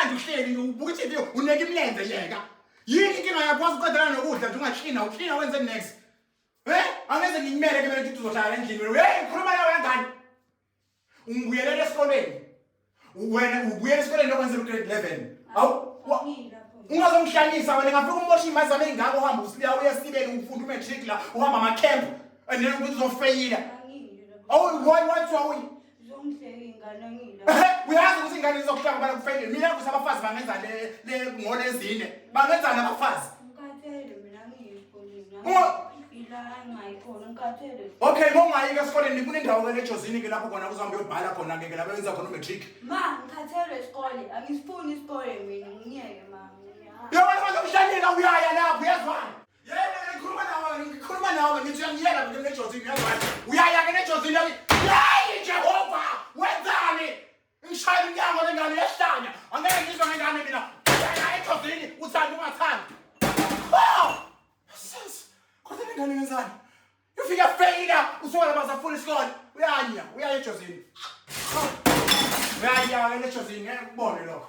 kumnandi uhleli ubuka iTV uneka imlenze yeka. Yini inkinga yakwazi uqedana nokudla nje ungaklina wenze next. Angeze ngimele ke mina ukuthi uzohlala endlini. Ngikhuluma nawe ngani? Ungibuyelele esikoleni. Wena ubuyele esikoleni lokwenza grade 11. Awu ungazongihlanisa wena ngafika umosha imali zami engako uhamba usiya uyesibeni ufunda umatric la uhamba ama camp and then ukuthi uzofeyila. Awu what why? Zongihleka ingane ngila. Uyazi ukuthi ingane izokuhlanga bala kufeyila. Mina ukuthi abafazi bangenza le ngole ezine. Bangenzana abafazi. Ngikathele mina ngiyisikoleni. Ila ngayikhona ngikathele. Okay, mongayika esikoleni kunendawo ke leJozini ke lapho khona kuzohamba uyobhala khona ke lapho benza khona umatric. Ma ngikhathele isikole. Angisifuni isikole mina ngiyeke mama. Yabona bazomshayela uyaya lapho uyazwana. Yebo ngikhuluma nawe ngithi uyangiyela ke leJozini uyazwana. Uyaya ke leJozini hayi Jehova wenzani? Ngishaya inyanga lengane yahlanya. Angeke ngizwe ngengane mina. Uyaya eJozini uthanda ungathandi. Kodwa ngane ngenzani? Ufika failure usuka bazafuna isikole. Uyaya eJozini. Uyaya ke leJozini ngeke ubone lokho.